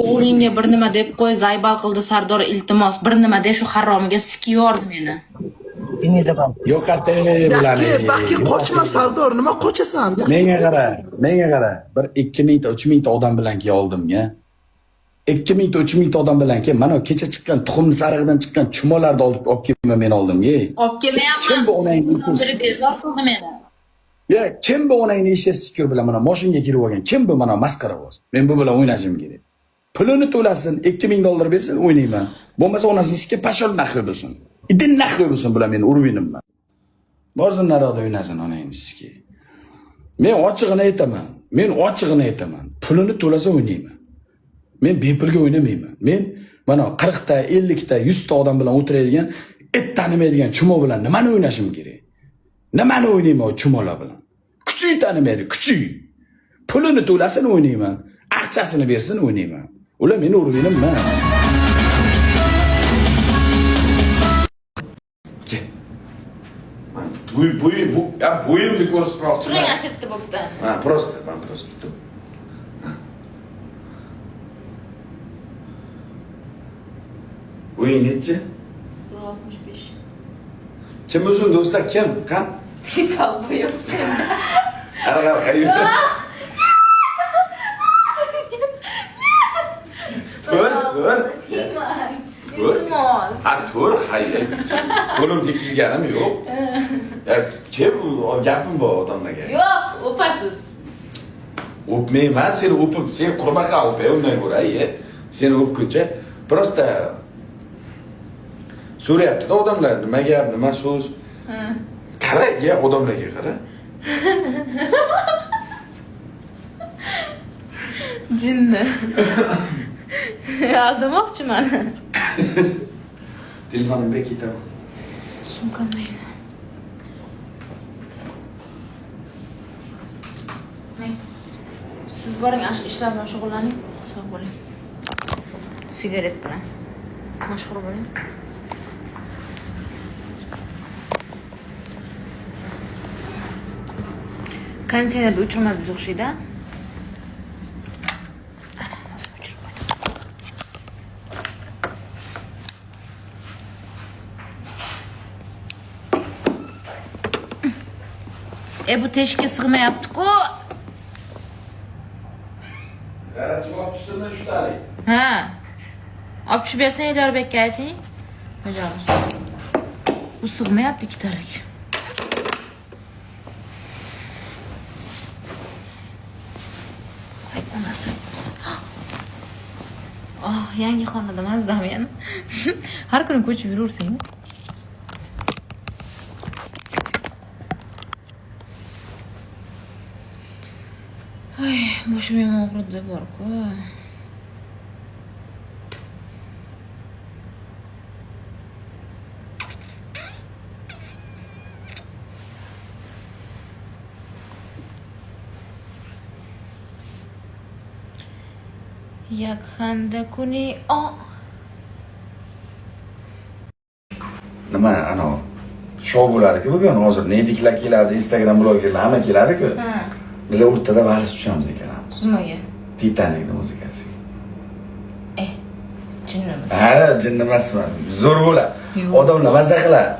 o'g'lingga bir nima deb qo'y, zaybal qildi Sardor, iltimos, bir nima deb shu haromiga sikib yubordi meni. Yo'q ate bularni. Bakki qochma Sardor, nima qochasan? Menga qara. Bir 2 mingta, 3 mingta odam bilan keldimga. 2 mingta, 3 mingta odam bilan kelib, mana kecha chiqqan tuxumni sarig'idan chiqqan chumolarni olib kelib men oldimga. Olib kelmayapman. Kim bu onangni? Biri bezor qildi meni. Ya kim bu onangni eshak sikur bilan mana mashinaga kirib olgan? Kim bu mana maskara bo'z? Men bu bilan o'ynashim kerak. Pulini to'lasin, 2000 dollar bersin, o'ynayman. Bo'lmasa onasiga sikib pashol nahri bo'lsin. Idin nahri bo'lsin bilan meni urib yinimman. Borsin naroqda o'ynasin onangni sikki. Men ochig'ini aytaman. Pulini to'lasa o'ynayman. Men bepulga o'ynamayman. Men mana 40 ta, 50 ta, 100 ta odam bilan o'tiradigan, et tanimaydigan chumo bilan nimani o'ynashim kerak? Nimani o'ynayman o chumolar bilan? Kuchuk tanimaydi, kuchuk. Pulini to'lasin o'ynayman, aqchasini bersin o'ynayman. Ular meni urib emas. Bo'yimni ko'rsatmoqchiman. Turing ashitdi bo'pti. Ha, просто. Bo'ying nechi? 165. Kim o'zin do'stlar, kim? Qan? Tikal bu yo'q senda. Qara, qayerda? Tur. Tegmang. Iltimos. Tur, hayır. Qo'lim tekizganim yo'q. Ya, kim gapim bor odamlarga? Yo'q, o'pasiz. O'pmayman, seni o'pib, sen qurbaqa o'pay, undan ko'ra, seni o'pguncha, просто so'rayapti-da odamlar, nima gap, nima so'z. Qara, odamlarga qara. Jinni. Aldamoqchiman. Telefonimga ketaman. Sumkamda. Siz boring, ishlar bilan shug'ullaning, sog' bo'ling. Sigaret bilan mashg'ul bo'ling. Konditsionerni o'chirmadingiz o'xshaydi. Bu teshikka sig'mayapti-ku. Qarachi olib tushsin shularni. Ha. Olib tushib bersang, Elyorbekka ayting. Bajaramiz. Bu sig'mayapti ikkitalik. Ay, onasi. Yangi xonada mazdam yana. Har kuni ko'chib yuraversang. Ay, boshim ham og'ridi bor-ku. Yaqanda kuni Nima ana shou bo'lardi-ku bugun, hozir netiklar keladi, Instagram blogerlar hamma keladi-ku. Biz o'rtada vals tushamiz ekanmiz. Nimaga? Titanic'ning muzikasi. Jinnimiz. Ha, jinni emasman. Zo'r bo'ladi. Odamlar maza qiladi.